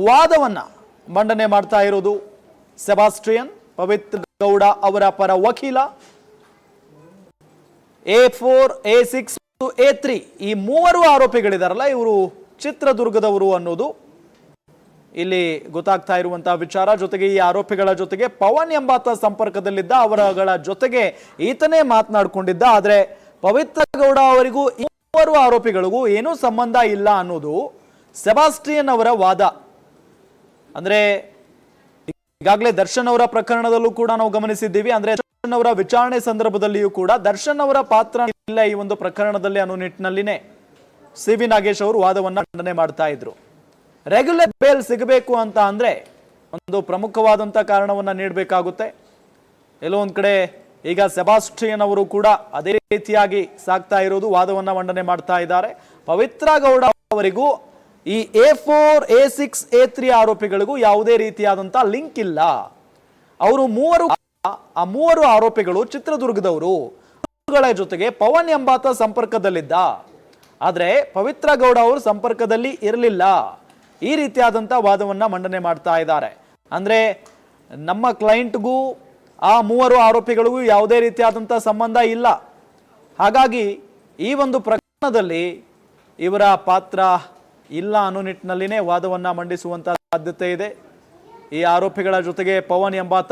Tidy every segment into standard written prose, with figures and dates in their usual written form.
ವಾದವನ್ನ ಮಂಡನೆ ಮಾಡ್ತಾ ಇರೋದು ಸೆಬಾಸ್ಟಿಯನ್. ಪವಿತ್ರ ಗೌಡ ಅವರ ಪರ ವಕೀಲ A4, A6, A3 ಈ ಮೂವರು ಆರೋಪಿಗಳಿದಾರಲ್ಲ, ಇವರು ಚಿತ್ರದುರ್ಗದವರು ಅನ್ನೋದು ಇಲ್ಲಿ ಗೊತ್ತಾಗ್ತಾ ಇರುವಂತಹ ವಿಚಾರ. ಜೊತೆಗೆ ಈ ಆರೋಪಿಗಳ ಜೊತೆಗೆ ಪವನ್ ಎಂಬಾತ ಸಂಪರ್ಕದಲ್ಲಿದ್ದ, ಅವರಗಳ ಜೊತೆಗೆ ಈತನೇ ಮಾತನಾಡಿಕೊಂಡಿದ್ದ. ಆದ್ರೆ ಪವಿತ್ರ ಗೌಡ ಅವರಿಗೂ ಈ ಮೂವರು ಆರೋಪಿಗಳಿಗೂ ಏನೂ ಸಂಬಂಧ ಇಲ್ಲ ಅನ್ನೋದು ಸೆಬಾಸ್ಟಿಯನ್ ಅವರ ವಾದ. ಅಂದ್ರೆ ಈಗಾಗಲೇ ದರ್ಶನ್ ಅವರ ಪ್ರಕರಣದಲ್ಲೂ ಕೂಡ ನಾವು ಗಮನಿಸಿದ್ದೀವಿ. ಅಂದ್ರೆ ದರ್ಶನ್ ಅವರ ವಿಚಾರಣೆ ಸಂದರ್ಭದಲ್ಲಿಯೂ ಕೂಡ ದರ್ಶನ್ ಅವರ ಪಾತ್ರ ಇಲ್ಲ ಈ ಒಂದು ಪ್ರಕರಣದಲ್ಲಿ ಅನ್ನೋ ನಿಟ್ಟಿನಲ್ಲಿನೇ CV ನಾಗೇಶ್ ಅವರು ವಾದವನ್ನ ಮಂಡನೆ ಮಾಡ್ತಾ ಇದ್ರು. ರೆಗ್ಯುಲರ್ ಬೇಲ್ ಸಿಗಬೇಕು ಅಂತ ಅಂದ್ರೆ ಒಂದು ಪ್ರಮುಖವಾದಂತ ಕಾರಣವನ್ನ ನೀಡಬೇಕಾಗುತ್ತೆ. ಎಲ್ಲೋ ಒಂದ್ ಕಡೆ ಈಗ ಸೆಬಾಸ್ಟಿಯನ್ ಅವರು ಕೂಡ ಅದೇ ರೀತಿಯಾಗಿ ಸಾಕ್ತಾ ಇರೋದು, ವಾದವನ್ನ ಮಂಡನೆ ಮಾಡ್ತಾ ಇದ್ದಾರೆ. ಪವಿತ್ರ ಗೌಡ ಅವರಿಗೂ ಈ A4, A6, A3 ಆರೋಪಿಗಳಿಗೂ ಯಾವುದೇ ರೀತಿಯಾದಂತ ಲಿಂಕ್ ಇಲ್ಲ. ಅವರು ಮೂವರು ಆರೋಪಿಗಳು ಚಿತ್ರದುರ್ಗದವರು, ಜೊತೆಗೆ ಪವನ್ ಎಂಬಾತ ಸಂಪರ್ಕದಲ್ಲಿದ್ದ. ಆದ್ರೆ ಪವಿತ್ರ ಗೌಡ ಅವರು ಸಂಪರ್ಕದಲ್ಲಿ ಇರಲಿಲ್ಲ. ಈ ರೀತಿಯಾದಂತ ವಾದವನ್ನ ಮಂಡನೆ ಮಾಡ್ತಾ ಇದ್ದಾರೆ. ಅಂದ್ರೆ ನಮ್ಮ ಕ್ಲೈಂಟ್ಗೂ ಆ ಮೂವರು ಆರೋಪಿಗಳಿಗೂ ಯಾವುದೇ ರೀತಿಯಾದಂತ ಸಂಬಂಧ ಇಲ್ಲ. ಹಾಗಾಗಿ ಈ ಒಂದು ಪ್ರಕರಣದಲ್ಲಿ ಇವರ ಪಾತ್ರ ಇಲ್ಲ ಅನ್ನೋ ನಿಟ್ಟಿನಲ್ಲಿನೇ ವಾದವನ್ನ ಮಂಡಿಸುವಂತ ಸಾಧ್ಯತೆ ಇದೆ. ಈ ಆರೋಪಿಗಳ ಜೊತೆಗೆ ಪವನ್ ಎಂಬಾತ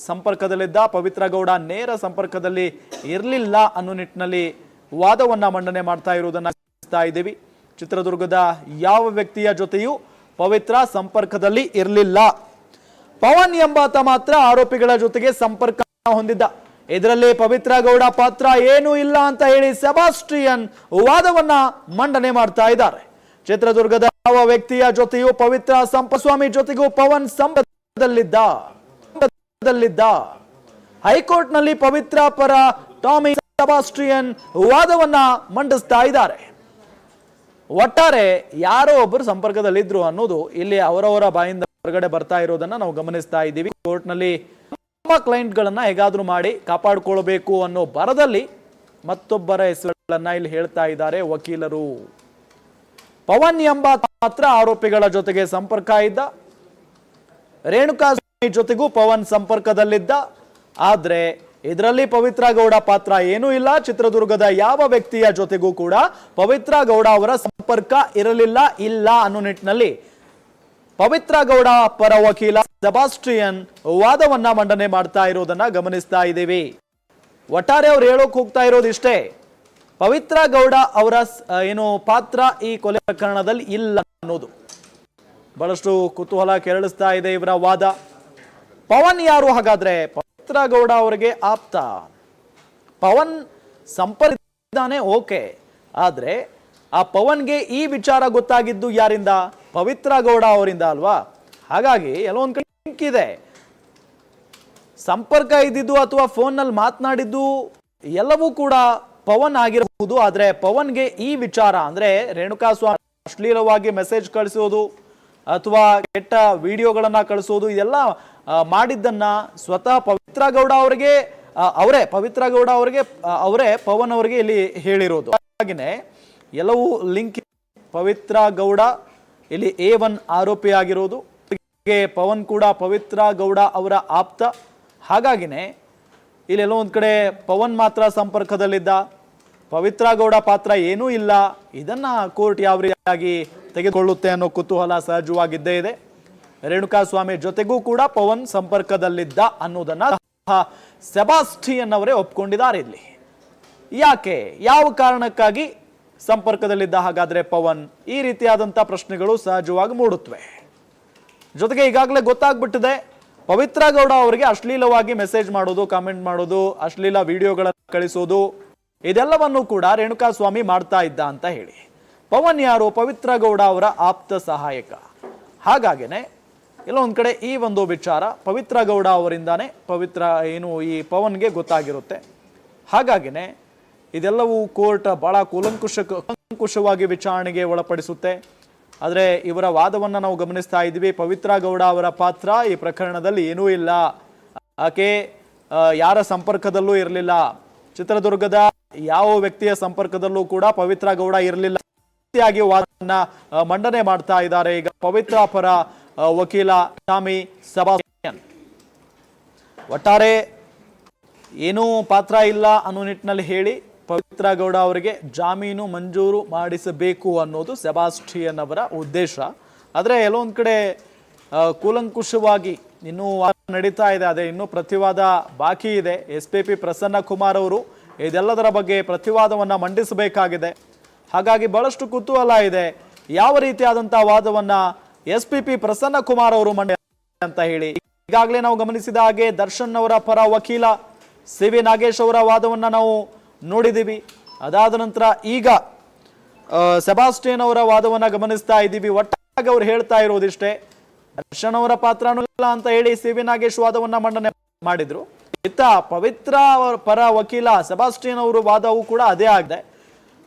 ಸಂಪರ್ಕದಲ್ಲಿದ್ದ, ಪವಿತ್ರ ಗೌಡ ನೇರ ಸಂಪರ್ಕದಲ್ಲಿ ಇರಲಿಲ್ಲ ಅನ್ನೋ ನಿಟ್ಟಿನಲ್ಲಿ ವಾದವನ್ನ ಮಂಡನೆ ಮಾಡ್ತಾ ಇರುವುದನ್ನ ಗಮನಿಸ್ತಾ ಇದ್ದೀವಿ. ಚಿತ್ರದುರ್ಗದ ಯಾವ ವ್ಯಕ್ತಿಯ ಜೊತೆಯೂ ಪವಿತ್ರ ಸಂಪರ್ಕದಲ್ಲಿ ಇರಲಿಲ್ಲ. ಪವನ್ ಎಂಬಾತ ಮಾತ್ರ ಆರೋಪಿಗಳ ಜೊತೆಗೆ ಸಂಪರ್ಕ ಹೊಂದಿದ್ದ. ಇದರಲ್ಲಿ ಪವಿತ್ರ ಗೌಡ ಪಾತ್ರ ಏನೂ ಇಲ್ಲ ಅಂತ ಹೇಳಿ ಸೆಬಾಸ್ಟಿಯನ್ ವಾದವನ್ನ ಮಂಡನೆ ಮಾಡ್ತಾ ಇದ್ದಾರೆ. ಚಿತ್ರದುರ್ಗದ ಯಾವ ವ್ಯಕ್ತಿಯ ಜೊತೆಯೂ ಪವಿತ್ರ ಸಂಪಸ್ವಾಮಿ ಜೊತೆಗೂ ಪವನ್ ಸಂಪರ್ಕದಲ್ಲಿದ್ದ. ಹೈಕೋರ್ಟ್ ನಲ್ಲಿ ಪವಿತ್ರ ಪರ ಟಾಮಿ ಸೆಬಾಸ್ಟಿಯನ್ ವಾದವನ್ನ ಮಂಡಿಸ್ತಾ ಇದ್ದಾರೆ. ಒಟ್ಟಾರೆ ಯಾರೋ ಒಬ್ಬರು ಸಂಪರ್ಕದಲ್ಲಿದ್ರು ಅನ್ನೋದು ಇಲ್ಲಿ ಅವರವರ ಬಾಯಿಂದ ಹೊರಗಡೆ ಬರ್ತಾ ಇರೋದನ್ನ ನಾವು ಗಮನಿಸ್ತಾ ಇದ್ದೀವಿ. ಕೋರ್ಟ್ ನಲ್ಲಿ ನಮ್ಮ ಕ್ಲೈಂಟ್ ಗಳನ್ನ ಹೇಗಾದ್ರೂ ಮಾಡಿ ಕಾಪಾಡಿಕೊಳ್ಳಬೇಕು ಅನ್ನೋ ಭರದಲ್ಲಿ ಮತ್ತೊಬ್ಬರ ಹೆಸರುಗಳನ್ನ ಇಲ್ಲಿ ಹೇಳ್ತಾ ಇದ್ದಾರೆ ವಕೀಲರು. ಪವನ್ ಎಂಬ ಮಾತ್ರ ಆರೋಪಿಗಳ ಜೊತೆಗೆ ಸಂಪರ್ಕ ಇದ್ದ, ರೇಣುಕಾಸ್ವಾಮಿ ಜೊತೆಗೂ ಪವನ್ ಸಂಪರ್ಕದಲ್ಲಿದ್ದ. ಆದ್ರೆ ಇದರಲ್ಲಿ ಪವಿತ್ರ ಗೌಡ ಪಾತ್ರ ಏನೂ ಇಲ್ಲ. ಚಿತ್ರದುರ್ಗದ ಯಾವ ವ್ಯಕ್ತಿಯ ಜೊತೆಗೂ ಕೂಡ ಪವಿತ್ರ ಗೌಡ ಅವರ ಸಂಪರ್ಕ ಇಲ್ಲ ಅನ್ನೋ ನಿಟ್ಟಿನಲ್ಲಿ ಪವಿತ್ರ ಗೌಡ ಪರ ವಕೀಲ ಸೆಬಾಸ್ಟಿಯನ್ ವಾದವನ್ನ ಮಂಡನೆ ಮಾಡ್ತಾ ಇರೋದನ್ನ ಗಮನಿಸ್ತಾ ಇದ್ದೀವಿ. ಒಟ್ಟಾರೆ ಅವ್ರು ಹೇಳೋಕ್ ಹೋಗ್ತಾ ಇರೋದು ಇಷ್ಟೇ, ಪವಿತ್ರ ಗೌಡ ಅವರ ಏನು ಪಾತ್ರ ಈ ಕೊಲೆ ಪ್ರಕರಣದಲ್ಲಿ ಇಲ್ಲ ಅನ್ನೋದು. ಬಹಳಷ್ಟು ಕುತೂಹಲ ಕೆರಳಿಸ್ತಾ ಇದೆ ಇವರ ವಾದ. ಪವನ್ ಯಾರು ಹಾಗಾದ್ರೆ? ಪವಿತ್ರ ಗೌಡ ಅವರಿಗೆ ಆಪ್ತ. ಪವನ್ ಸಂಪರ್ಕಿದ್ದಾನೆ, ಓಕೆ. ಆದ್ರೆ ಆ ಪವನ್ಗೆ ಈ ವಿಚಾರ ಗೊತ್ತಾಗಿದ್ದು ಯಾರಿಂದ? ಪವಿತ್ರ ಗೌಡ ಅವರಿಂದ ಅಲ್ವಾ? ಹಾಗಾಗಿ ಎಲ್ಲೋ ಒಂದ್ ಕಡೆ ಲಿಂಕ್ ಇದೆ. ಸಂಪರ್ಕ ಇದ್ದಿದ್ದು ಅಥವಾ ಫೋನ್ ನಲ್ಲಿ ಮಾತನಾಡಿದ್ದು ಎಲ್ಲವೂ ಕೂಡ ಪವನ್ ಆಗಿರಬಹುದು. ಆದ್ರೆ ಪವನ್ಗೆ ಈ ವಿಚಾರ ಅಂದ್ರೆ ರೇಣುಕಾಸ್ವಾಮಿ ಅಶ್ಲೀಲವಾಗಿ ಮೆಸೇಜ್ ಕಳಿಸೋದು ಅಥವಾ ಕೆಟ್ಟ ವಿಡಿಯೋಗಳನ್ನ ಕಳಿಸೋದು, ಇದೆಲ್ಲ ಮಾಡಿದ್ದನ್ನ ಸ್ವತಃ ಪವಿತ್ರ ಗೌಡ ಅವರಿಗೆ ಅವರೇ ಪವನ್ ಅವರಿಗೆ ಇಲ್ಲಿ ಹೇಳಿರೋದು. ಹಾಗೆಯೇ ಎಲ್ಲವೂ ಲಿಂಕ್. ಪವಿತ್ರ ಗೌಡ ಇಲ್ಲಿ A1 ಆರೋಪಿ ಆಗಿರೋದು, ಪವನ್ ಕೂಡ ಪವಿತ್ರ ಗೌಡ ಅವರ ಆಪ್ತ. ಹಾಗಾಗಿನೇ ಇಲ್ಲೆಲ್ಲೋ ಒಂದ್ ಕಡೆ ಪವನ್ ಮಾತ್ರ ಸಂಪರ್ಕದಲ್ಲಿದ್ದ, ಪವಿತ್ರ ಗೌಡ ಪಾತ್ರ ಏನೂ ಇಲ್ಲ. ಇದನ್ನ ಕೋರ್ಟ್ ಯಾವ ರೀತಿಯಾಗಿ ತೆಗೆದುಕೊಳ್ಳುತ್ತೆ ಅನ್ನೋ ಕುತೂಹಲ ಸಹಜವಾಗಿದ್ದೇ ಇದೆ. ರೇಣುಕಾಸ್ವಾಮಿ ಜೊತೆಗೂ ಕೂಡ ಪವನ್ ಸಂಪರ್ಕದಲ್ಲಿದ್ದ ಅನ್ನೋದನ್ನ ಸೆಬಾಸ್ಟಿಯನ್ ಅವರೇ ಒಪ್ಕೊಂಡಿದ್ದಾರೆ. ಇಲ್ಲಿ ಯಾಕೆ, ಯಾವ ಕಾರಣಕ್ಕಾಗಿ ಸಂಪರ್ಕದಲ್ಲಿದ್ದ ಹಾಗಾದ್ರೆ ಪವನ್? ಈ ರೀತಿಯಾದಂತಹ ಪ್ರಶ್ನೆಗಳು ಸಹಜವಾಗಿ ಮೂಡುತ್ತವೆ. ಜೊತೆಗೆ ಈಗಾಗಲೇ ಗೊತ್ತಾಗ್ಬಿಟ್ಟಿದೆ, ಪವಿತ್ರ ಗೌಡ ಅವರಿಗೆ ಅಶ್ಲೀಲವಾಗಿ ಮೆಸೇಜ್ ಮಾಡೋದು, ಕಾಮೆಂಟ್ ಮಾಡೋದು, ಅಶ್ಲೀಲ ವಿಡಿಯೋಗಳನ್ನು ಕಳಿಸೋದು, ಇದೆಲ್ಲವನ್ನು ಕೂಡ ರೇಣುಕಾಸ್ವಾಮಿ ಮಾಡ್ತಾ ಇದ್ದ ಅಂತ ಹೇಳಿ. ಪವನ್ ಯಾರು? ಪವಿತ್ರ ಗೌಡ ಅವರ ಆಪ್ತ ಸಹಾಯಕ. ಹಾಗಾಗೇನೆ ಎಲ್ಲೋ ಒಂದ್ ಕಡೆ ಈ ಒಂದು ವಿಚಾರ ಪವಿತ್ರ ಗೌಡ ಅವರಿಂದಾನೇ ಈ ಪವನ್ಗೆ ಗೊತ್ತಾಗಿರುತ್ತೆ. ಹಾಗಾಗಿನೇ ಇದೆಲ್ಲವೂ ಕೋರ್ಟ್ ಬಹಳ ಕೂಲಂಕುಷವಾಗಿ ವಿಚಾರಣೆಗೆ ಒಳಪಡಿಸುತ್ತೆ. ಆದರೆ ಇವರ ವಾದವನ್ನ ನಾವು ಗಮನಿಸ್ತಾ ಇದ್ದೀವಿ. ಪವಿತ್ರ ಗೌಡ ಅವರ ಪಾತ್ರ ಈ ಪ್ರಕರಣದಲ್ಲಿ ಏನೂ ಇಲ್ಲ, ಆಕೆ ಯಾರ ಸಂಪರ್ಕದಲ್ಲೂ ಇರಲಿಲ್ಲ, ಚಿತ್ರದುರ್ಗದ ಯಾವ ವ್ಯಕ್ತಿಯ ಸಂಪರ್ಕದಲ್ಲೂ ಕೂಡ ಪವಿತ್ರ ಗೌಡ ಇರಲಿಲ್ಲ. ವಾದವನ್ನ ಮಂಡನೆ ಮಾಡ್ತಾ ಇದ್ದಾರೆ ಈಗ ಪವಿತ್ರ ಪರ ವಕೀಲ ಜಾಮಿ ಸೆಬಾಸ್ಟಿಯನ್. ಒಟ್ಟಾರೆ ಏನೂ ಪಾತ್ರ ಇಲ್ಲ ಅನ್ನೋ ನಿಟ್ಟಿನಲ್ಲಿ ಹೇಳಿ ಪವಿತ್ರ ಗೌಡ ಅವರಿಗೆ ಜಾಮೀನು ಮಂಜೂರು ಮಾಡಿಸಬೇಕು ಅನ್ನೋದು ಸೆಬಾಸ್ಟಿಯನ್ ಅವರ ಉದ್ದೇಶ. ಆದರೆ ಎಲ್ಲೊಂದು ಕಡೆ ಕೂಲಂಕುಷವಾಗಿ ಇನ್ನೂ ವಾದ ನಡೀತಾ ಇದೆ, ಅದೇ ಇನ್ನೂ ಪ್ರತಿವಾದ ಬಾಕಿ ಇದೆ. SPP ಪ್ರಸನ್ನ ಕುಮಾರ್ ಅವರು ಇದೆಲ್ಲದರ ಬಗ್ಗೆ ಪ್ರತಿವಾದವನ್ನು ಮಂಡಿಸಬೇಕಾಗಿದೆ. ಹಾಗಾಗಿ ಬಹಳಷ್ಟು ಕುತೂಹಲ ಇದೆ, ಯಾವ ರೀತಿಯಾದಂಥ ವಾದವನ್ನು SPP ಪ್ರಸನ್ನ ಕುಮಾರ್ ಅವರು ಅಂತ ಹೇಳಿ. ಈಗಾಗಲೇ ನಾವು ಗಮನಿಸಿದ ಹಾಗೆ ದರ್ಶನ್ ಅವರ ಪರ ವಕೀಲ CV ನಾಗೇಶ್ ಅವರ ವಾದವನ್ನು ನಾವು ನೋಡಿದ್ದೀವಿ. ಅದಾದ ನಂತರ ಈಗ ಸೆಬಾಸ್ಟಿಯನ್ ಅವರ ವಾದವನ್ನು ಗಮನಿಸ್ತಾ ಇದ್ದೀವಿ. ಒಟ್ಟಾಗಿ ಅವ್ರು ಹೇಳ್ತಾ ಇರೋದಿಷ್ಟೇ, ದರ್ಶನ್ ಅವರ ಪಾತ್ರನೂ ಇಲ್ಲ ಅಂತ ಹೇಳಿ CV ನಾಗೇಶ್ ವಾದವನ್ನ ಮಂಡನೆ ಮಾಡಿದ್ರು. ಇತ್ತ ಪವಿತ್ರ ಪರ ವಕೀಲ ಸೆಬಾಸ್ಟಿಯನ್ ಅವರು ವಾದವೂ ಕೂಡ ಅದೇ ಆಗಿದೆ.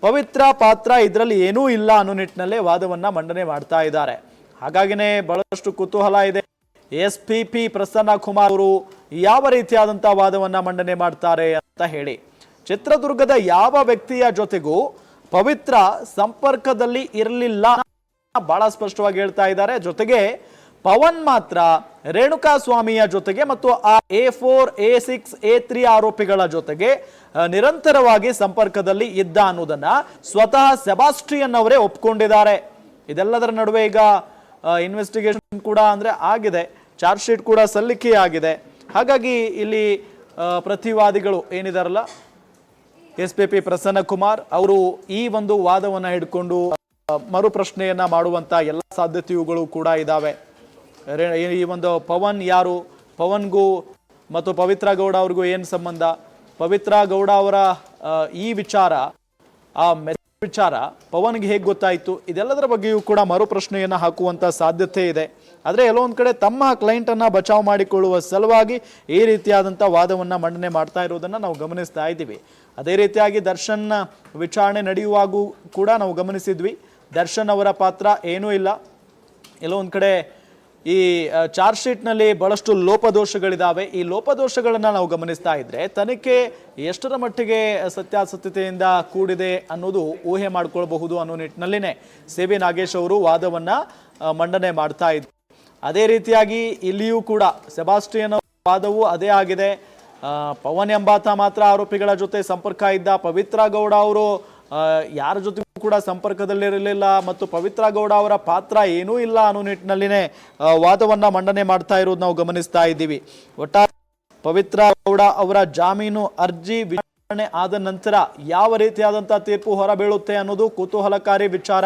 ಪವಿತ್ರ ಪಾತ್ರ ಇದರಲ್ಲಿ ಏನೂ ಇಲ್ಲ ಅನ್ನೋ ನಿಟ್ಟಿನಲ್ಲೇ ವಾದವನ್ನ ಮಂಡನೆ ಮಾಡ್ತಾ ಇದ್ದಾರೆ. ಹಾಗಾಗಿನೇ ಬಹಳಷ್ಟು ಕುತೂಹಲ ಇದೆ, SPP ಪ್ರಸನ್ನ ಕುಮಾರ್ ಅವರು ಯಾವ ರೀತಿಯಾದಂಥ ವಾದವನ್ನ ಮಂಡನೆ ಮಾಡ್ತಾರೆ ಅಂತ ಹೇಳಿ. ಚಿತ್ರದುರ್ಗದ ಯಾವ ವ್ಯಕ್ತಿಯ ಜೊತೆಗೂ ಪವಿತ್ರ ಸಂಪರ್ಕದಲ್ಲಿ ಇರಲಿಲ್ಲ ಬಹಳ ಸ್ಪಷ್ಟವಾಗಿ ಹೇಳ್ತಾ ಇದ್ದಾರೆ. ಜೊತೆಗೆ ಪವನ್ ಮಾತ್ರ ರೇಣುಕಾ ಸ್ವಾಮಿಯ ಜೊತೆಗೆ ಮತ್ತು ಆ A4, A6, A3 ಆರೋಪಿಗಳ ಜೊತೆಗೆ ನಿರಂತರವಾಗಿ ಸಂಪರ್ಕದಲ್ಲಿ ಇದ್ದ ಅನ್ನೋದನ್ನ ಸ್ವತಃ ಸೆಬಾಸ್ಟಿಯನ್ ಅವರೇ ಒಪ್ಕೊಂಡಿದ್ದಾರೆ. ಇದೆಲ್ಲದರ ನಡುವೆ ಈಗ ಇನ್ವೆಸ್ಟಿಗೇಷನ್ ಕೂಡ ಅಂದ್ರೆ ಆಗಿದೆ, ಚಾರ್ಜ್ ಶೀಟ್ ಕೂಡ ಸಲ್ಲಿಕೆಯಾಗಿದೆ. ಹಾಗಾಗಿ ಇಲ್ಲಿ ಪ್ರತಿವಾದಿಗಳು ಏನಿದಾರಲ್ಲ SPP ಪ್ರಸನ್ನ ಕುಮಾರ್ ಅವರು ಈ ಒಂದು ವಾದವನ್ನ ಹಿಡ್ಕೊಂಡು ಮರುಪ್ರಶ್ನೆಯನ್ನ ಮಾಡುವಂತ ಎಲ್ಲ ಸಾಧ್ಯತೆಗಳು ಕೂಡ ಇದಾವೆ. ಈ ಒಂದು ಪವನ್ ಯಾರು, ಪವನ್ಗೂ ಮತ್ತು ಪವಿತ್ರ ಗೌಡ ಅವ್ರಿಗೂ ಏನು ಸಂಬಂಧ, ಪವಿತ್ರ ಗೌಡ ಅವರ ಈ ವಿಚಾರ, ಆ ವಿಚಾರ ಪವನ್ಗೆ ಹೇಗೆ ಗೊತ್ತಾಯಿತು, ಇದೆಲ್ಲದರ ಬಗ್ಗೆಯೂ ಕೂಡ ಮರುಪ್ರಶ್ನೆಯನ್ನು ಹಾಕುವಂಥ ಸಾಧ್ಯತೆ ಇದೆ. ಆದರೆ ಎಲ್ಲೋ ಒಂದು ಕಡೆ ತಮ್ಮ ಕ್ಲೈಂಟನ್ನು ಬಚಾವ್ ಮಾಡಿಕೊಳ್ಳುವ ಸಲುವಾಗಿ ಈ ರೀತಿಯಾದಂಥ ವಾದವನ್ನು ಮಂಡನೆ ಮಾಡ್ತಾ ಇರೋದನ್ನು ನಾವು ಗಮನಿಸ್ತಾ ಇದ್ದೀವಿ. ಅದೇ ರೀತಿಯಾಗಿ ದರ್ಶನ್ ವಿಚಾರಣೆ ನಡೆಯುವಾಗೂ ಕೂಡ ನಾವು ಗಮನಿಸಿದ್ವಿ, ದರ್ಶನ್ ಅವರ ಪಾತ್ರ ಏನೂ ಇಲ್ಲ. ಎಲ್ಲೋ ಒಂದು ಕಡೆ ಈ ಚಾರ್ಜ್ ಶೀಟ್ನಲ್ಲಿ ಬಹಳಷ್ಟು ಲೋಪದೋಷಗಳಿದ್ದಾವೆ. ಈ ಲೋಪದೋಷಗಳನ್ನು ನಾವು ಗಮನಿಸ್ತಾ ಇದ್ರೆ ತನಿಖೆ ಎಷ್ಟರ ಮಟ್ಟಿಗೆ ಸತ್ಯಾಸತ್ಯತೆಯಿಂದ ಕೂಡಿದೆ ಅನ್ನೋದು ಊಹೆ ಮಾಡ್ಕೊಳ್ಬಹುದು ಅನ್ನೋ ನಿಟ್ಟಿನಲ್ಲಿನೇ CV ನಾಗೇಶ್ ಅವರು ವಾದವನ್ನು ಮಂಡನೆ ಮಾಡ್ತಾ ಇದ್ರು. ಅದೇ ರೀತಿಯಾಗಿ ಇಲ್ಲಿಯೂ ಕೂಡ ಸೆಬಾಸ್ಟಿಯನ್ ವಾದವೂ ಅದೇ ಆಗಿದೆ. ಪವನ್ ಎಂಬಾತ ಮಾತ್ರ ಆರೋಪಿಗಳ ಜೊತೆ ಸಂಪರ್ಕ ಇದ್ದ, ಪವಿತ್ರ ಗೌಡ ಅವರು ಯಾರ ಜೊತೆಗೂ ಕೂಡ ಸಂಪರ್ಕದಲ್ಲಿರಲಿಲ್ಲ ಮತ್ತು ಪವಿತ್ರ ಗೌಡ ಅವರ ಪಾತ್ರ ಏನೂ ಇಲ್ಲ ಅನ್ನೋ ನಿಟ್ಟಿನಲ್ಲಿನೇ ವಾದವನ್ನ ಮಂಡನೆ ಮಾಡ್ತಾ ಇರೋದು ನಾವು ಗಮನಿಸ್ತಾ ಇದ್ದೀವಿ. ಒಟ್ಟಾರೆ ಪವಿತ್ರ ಗೌಡ ಅವರ ಜಾಮೀನು ಅರ್ಜಿ ವಿಚಾರಣೆ ಆದ ನಂತರ ಯಾವ ರೀತಿಯಾದಂತಹ ತೀರ್ಪು ಹೊರಬೀಳುತ್ತೆ ಅನ್ನೋದು ಕುತೂಹಲಕಾರಿ ವಿಚಾರ.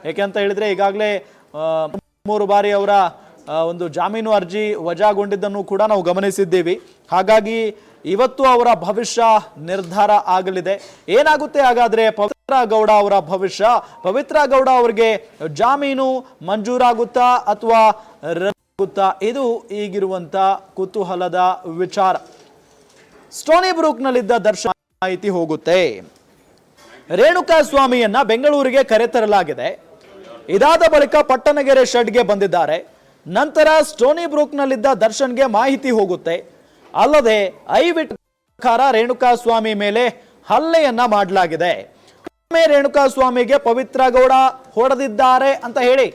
ಯಾಕೆಂತ ಹೇಳಿದ್ರೆ ಈಗಾಗಲೇ 3 ಬಾರಿ ಅವರ ಒಂದು ಜಾಮೀನು ಅರ್ಜಿ ವಜಾಗೊಂಡಿದ್ದನ್ನು ಕೂಡ ನಾವು ಗಮನಿಸಿದ್ದೀವಿ. ಹಾಗಾಗಿ ಇವತ್ತು ಅವರ ಭವಿಷ್ಯ ನಿರ್ಧಾರ ಆಗಲಿದೆ. ಏನಾಗುತ್ತೆ ಹಾಗಾದ್ರೆ ಪವಿತ್ರ ಗೌಡ ಅವರ ಭವಿಷ್ಯ, ಪವಿತ್ರ ಗೌಡ ಅವರಿಗೆ ಜಾಮೀನು ಮಂಜೂರಾಗುತ್ತಾ ಅಥವಾ ರದ್ದಾಗುತ್ತಾ, ಇದು ಈಗಿರುವಂತ ಕುತೂಹಲದ ವಿಚಾರ. ಸ್ಟೋನಿ ಬ್ರೂಕ್ನಲ್ಲಿದ್ದ ದರ್ಶನ್ ಮಾಹಿತಿ ಹೋಗುತ್ತೆ. ರೇಣುಕಾ ಸ್ವಾಮಿಯನ್ನ ಬೆಂಗಳೂರಿಗೆ ಕರೆತರಲಾಗಿದೆ. ಇದಾದ ಬಳಿಕ ಪಟ್ಟಣಗೆರೆ ಶೆಡ್ಗೆ ಬಂದಿದ್ದಾರೆ. ನಂತರ ಸ್ಟೋನಿ ಬ್ರೂಕ್ನಲ್ಲಿದ್ದ ದರ್ಶನ್ಗೆ ಮಾಹಿತಿ ಹೋಗುತ್ತೆ. ಅಲ್ಲದೆ ಪ್ರಕಾರ ರೇಣುಕಾ ಸ್ವಾಮಿ ಮೇಲೆ ಹಲ್ಲೆಯನ್ನ ಮಾಡಲಾಗಿದೆ. ರೇಣುಕಾ ಸ್ವಾಮಿಗೆ ಪವಿತ್ರ ಗೌಡ ಹೊಡೆದಿದ್ದಾರೆ ಅಂತ ಹೇಳಿ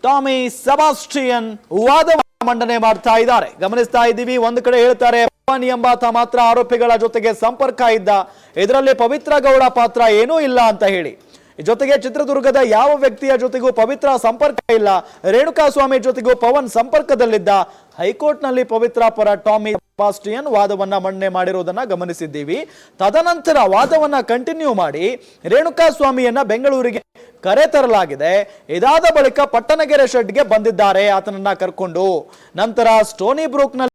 ಟಾಮಿ ಸೆಬಾಸ್ಟಿಯನ್ ವಾದ ಮಂಡನೆ ಮಾಡ್ತಾ ಇದ್ದಾರೆ. ಗಮನಿಸ್ತಾ ಇದ್ದೀವಿ, ಒಂದು ಕಡೆ ಹೇಳ್ತಾರೆ ಪವನ್ ಎಂಬಾತ ಮಾತ್ರ ಆರೋಪಿಗಳ ಜೊತೆಗೆ ಸಂಪರ್ಕ ಇದ್ದ, ಇದರಲ್ಲಿ ಪವಿತ್ರ ಗೌಡ ಪಾತ್ರ ಏನೂ ಇಲ್ಲ ಅಂತ ಹೇಳಿ. ಜೊತೆಗೆ ಚಿತ್ರದುರ್ಗದ ಯಾವ ವ್ಯಕ್ತಿಯ ಜೊತೆಗೂ ಪವಿತ್ರ ಸಂಪರ್ಕ ಇಲ್ಲ, ರೇಣುಕಾ ಸ್ವಾಮಿ ಜೊತೆಗೂ ಪವನ್ ಸಂಪರ್ಕದಲ್ಲಿದ್ದ. ಹೈಕೋರ್ಟ್ನಲ್ಲಿ ಪವಿತ್ರ ಪರ ಟಾಮಿ ಸೆಬಾಸ್ಟಿಯನ್ ವಾದವನ್ನ ಮಂಡನೆ ಮಾಡಿರೋದನ್ನ ಗಮನಿಸಿದ್ದೀವಿ. ತದನಂತರ ವಾದವನ್ನ ಕಂಟಿನ್ಯೂ ಮಾಡಿ ರೇಣುಕಾ ಸ್ವಾಮಿಯನ್ನ ಬೆಂಗಳೂರಿಗೆ ಕರೆ ತರಲಾಗಿದೆ. ಇದಾದ ಬಳಿಕ ಪಟ್ಟಣಗೆರೆ ಶೆಡ್ಗೆ ಬಂದಿದ್ದಾರೆ ಆತನನ್ನ ಕರ್ಕೊಂಡು. ನಂತರ ಸ್ಟೋನಿ ಬ್ರೂಕ್ನಲ್ಲಿ